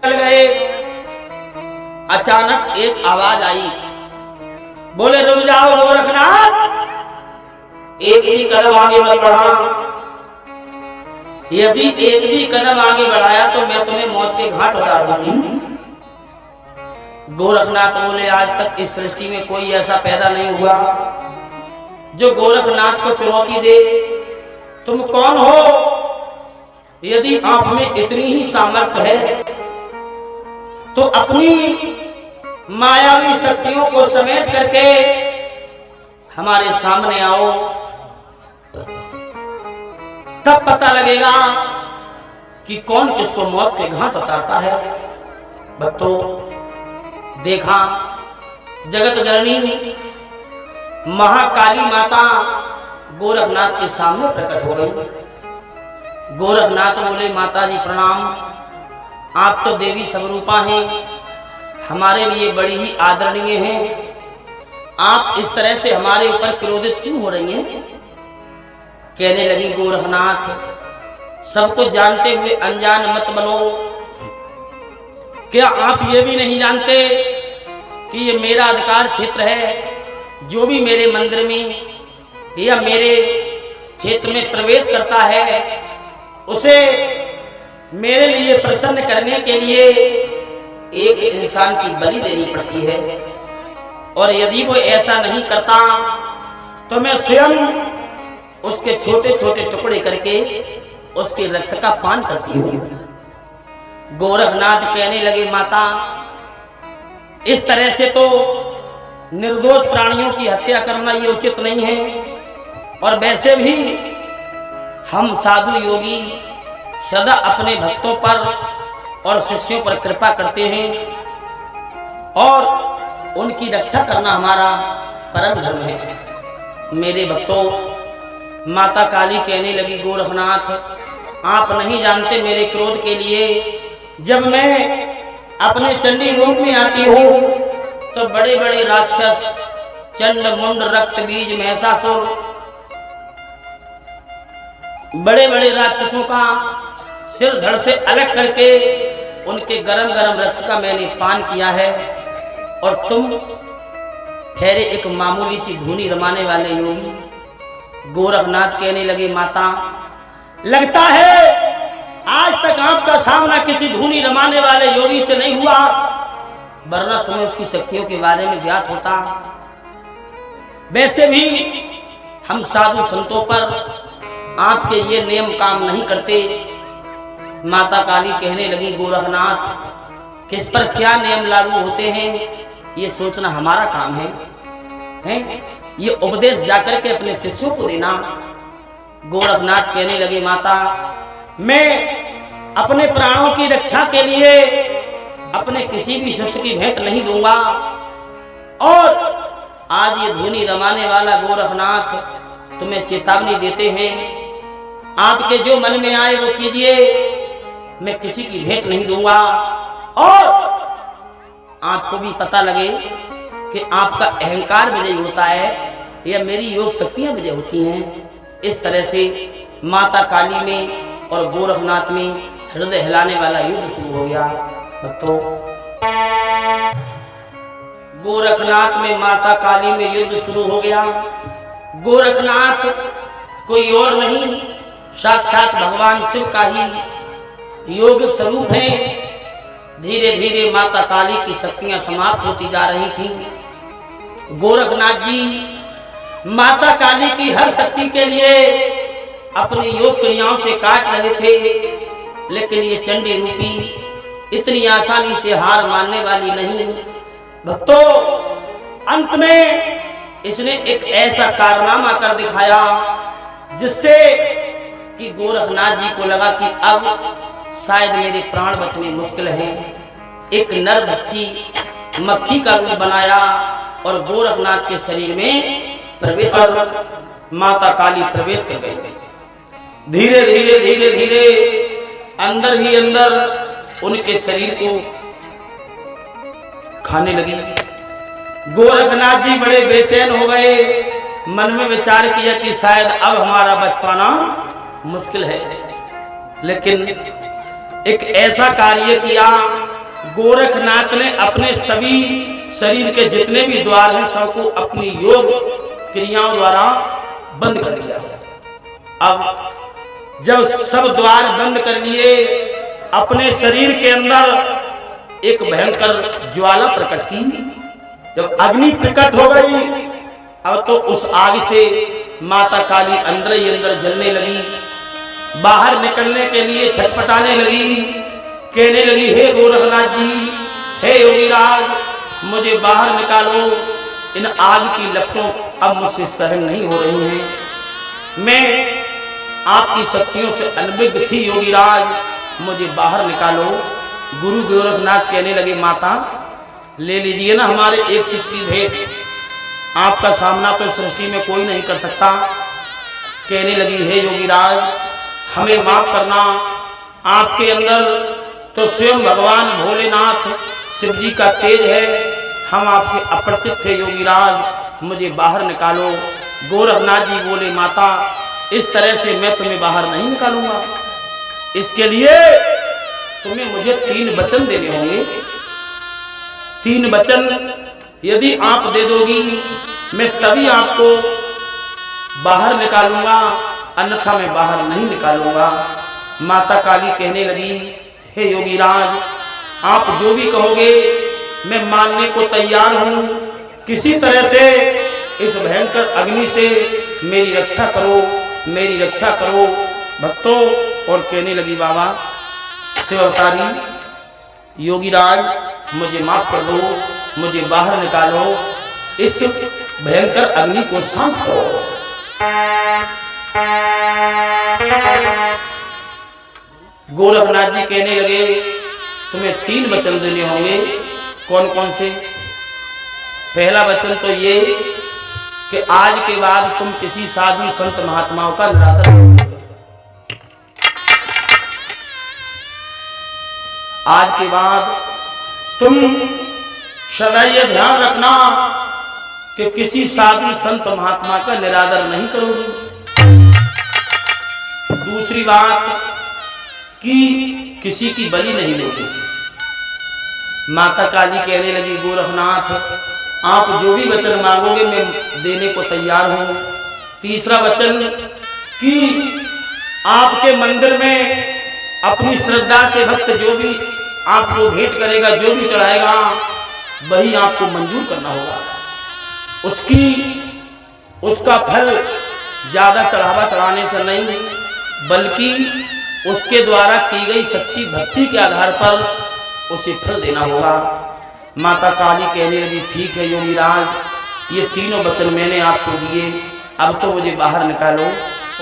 चल गए। अचानक एक आवाज आई, बोले रुक जाओ गोरखनाथ, एक भी कदम आगे मत बढ़ा, यदि एक भी कदम आगे बढ़ाया तो मैं तुम्हें मौत के घाट उतार दूंगी। गोरखनाथ बोले आज तक इस सृष्टि में कोई ऐसा पैदा नहीं हुआ जो गोरखनाथ को चुनौती दे। तुम कौन हो? यदि आप में इतनी ही सामर्थ्य है तो अपनी मायावी शक्तियों को समेट करके हमारे सामने आओ, तब पता लगेगा कि कौन किसको मौत के घाट उतारता है। भक्तों, देखा जगत जननी महाकाली माता गोरखनाथ के सामने प्रकट हो गई। गोरखनाथ बोले माता जी प्रणाम, आप तो देवी स्वरूपा हैं, हमारे लिए बड़ी ही आदरणीय हैं, आप इस तरह से हमारे ऊपर क्रोधित क्यों हो रही हैं? कहने लगी गोरखनाथ, सबको जानते हुए अनजान मत बनो। क्या आप ये भी नहीं जानते कि ये मेरा अधिकार क्षेत्र है? जो भी मेरे मंदिर में या मेरे क्षेत्र में प्रवेश करता है उसे मेरे लिए प्रसन्न करने के लिए एक इंसान की बलि देनी पड़ती है, और यदि वो ऐसा नहीं करता तो मैं स्वयं उसके छोटे छोटे टुकड़े करके उसके रक्त का पान करती हूँ। गोरखनाथ कहने लगे माता, इस तरह से तो निर्दोष प्राणियों की हत्या करना ये उचित नहीं है, और वैसे भी हम साधु योगी सदा अपने भक्तों पर और शिष्यों पर कृपा करते हैं और उनकी रक्षा करना हमारा परम धर्म है। मेरे भक्तों, माता काली कहने लगी गोरखनाथ, आप नहीं जानते मेरे क्रोध के लिए जब मैं अपने चंडी रूप में आती हूँ तो बड़े बड़े राक्षस चंड मुंड रक्त बीज महिषासुर, बड़े बड़े राक्षसों का सिर धड़ से अलग करके उनके गरम गरम रक्त का मैंने पान किया है, और तुम ठहरे एक मामूली सी धूनी रमाने वाले योगी। गोरखनाथ कहने लगे माता, लगता है आज तक आपका सामना किसी धूनी रमाने वाले योगी से नहीं हुआ, वरना तुम्हें उसकी शक्तियों के बारे में ज्ञात होता। वैसे भी हम साधु संतों पर आपके ये नियम काम नहीं करते। माता काली कहने लगी गोरखनाथ, किस पर क्या नियम लागू होते हैं ये सोचना हमारा काम है? ये उपदेश जाकर के अपने शिष्यों को देना। गोरखनाथ कहने लगे माता, मैं अपने प्राणों की रक्षा के लिए अपने किसी भी शिष्य की भेंट नहीं दूंगा, और आज ये धूनी रमाने वाला गोरखनाथ तुम्हें चेतावनी देते हैं, आपके जो मन में आए वो कीजिए, मैं किसी की भेंट नहीं दूंगा, और आपको भी पता लगे कि आपका अहंकार विजय होता है या मेरी योग शक्तियां विजय होती हैं। इस तरह से माता काली में और गोरखनाथ में हृदय हिलाने वाला युद्ध शुरू हो गया। भक्तों, गोरखनाथ में माता काली में युद्ध शुरू हो गया। गोरखनाथ कोई और नहीं, साक्षात भगवान शिव का ही योगिक स्वरूप है। धीरे धीरे माता काली की शक्तियां समाप्त होती जा रही थी। गोरखनाथ जी माता काली की हर शक्ति के लिए अपनी योग क्रियाओं से काट रहे थे, लेकिन ये चंडी रूपी इतनी आसानी से हार मानने वाली नहीं। भक्तों, अंत में इसने एक ऐसा कारनामा कर दिखाया जिससे कि गोरखनाथ जी को लगा कि अब शायद मेरे प्राण बचने मुश्किल हैं। एक नर बच्ची मक्खी का रूप बनाया और गोरखनाथ के शरीर में प्रवेश कर माता काली प्रवेश कर गई। धीरे धीरे धीरे धीरे अंदर ही अंदर उनके शरीर को खाने लगी। गोरखनाथ जी बड़े बेचैन हो गए, मन में विचार किया कि शायद अब हमारा बच पाना मुश्किल है, लेकिन एक ऐसा कार्य किया गोरखनाथ ने अपने सभी शरीर के जितने भी द्वार हैं सबको अपनी योग क्रियाओं द्वारा बंद कर दिया। अब जब सब द्वार बंद कर लिए, अपने शरीर के अंदर एक भयंकर ज्वाला प्रकट की। जब अग्नि प्रकट हो गई, अब तो उस आग से माता काली अंदर ही अंदर जलने लगी। बाहर निकलने के लिए छटपटाने लगी, कहने लगी, हे गोरखनाथ जी, हे योगीराज, मुझे बाहर निकालो, इन आग की लपटों अब मुझसे सहन नहीं हो रही हैं। मैं आपकी शक्तियों से अनभिज्ञ थी योगीराज, मुझे बाहर निकालो। गुरु गोरखनाथ कहने लगे, माता ले लीजिए ना हमारे एक शिष्य की भेंट, आपका सामना तो सृष्टि में कोई नहीं कर सकता। कहने लगी, हे योगीराज, हमें माफ करना, आपके अंदर तो स्वयं भगवान भोलेनाथ शिव जी का तेज है, हम आपसे अपरिचित थे योगीराज, मुझे बाहर निकालो। गोरखनाथ जी बोले, माता इस तरह से मैं तुम्हें बाहर नहीं निकालूंगा, इसके लिए तुम्हें मुझे 3 वचन देने होंगे। 3 वचन यदि आप दे दोगी, मैं तभी आपको बाहर निकालूंगा, अन्यथा मैं बाहर नहीं निकालूंगा। माता काली कहने लगी, हे योगीराज, आप जो भी कहोगे मैं मानने को तैयार हूं, किसी तरह से इस भयंकर अग्नि से मेरी रक्षा करो, मेरी रक्षा करो भक्तों। और कहने लगी, बाबा शिव अवतारी योगीराज, मुझे माफ कर दो, मुझे बाहर निकालो, इस भयंकर अग्नि को शांत करो। गोरखनाथ जी कहने लगे, तुम्हें 3 वचन देने होंगे। कौन कौन से? पहला वचन तो ये कि आज के बाद तुम किसी साधु संत महात्माओं का निरादर नहीं करोगे। आज के बाद तुम सदैव ध्यान रखना कि किसी साधु संत महात्मा का निरादर नहीं करोगे। दूसरी बात कि किसी की बलि नहीं लोगे। माता काली कहने लगी, गोरखनाथ, आप जो भी वचन मांगोगे मैं देने को तैयार हूं। तीसरा वचन कि आपके मंदिर में अपनी श्रद्धा से भक्त जो भी आपको भेंट करेगा, जो भी चढ़ाएगा, वही आपको मंजूर करना होगा। उसका फल ज्यादा चढ़ावा चढ़ाने से नहीं, बल्कि उसके द्वारा की गई सच्ची भक्ति के आधार पर उसे फल देना होगा। माता काली कहने लगी, ठीक है योगीराज, ये 3 वचन मैंने आपको दिए, अब तो मुझे बाहर निकालो।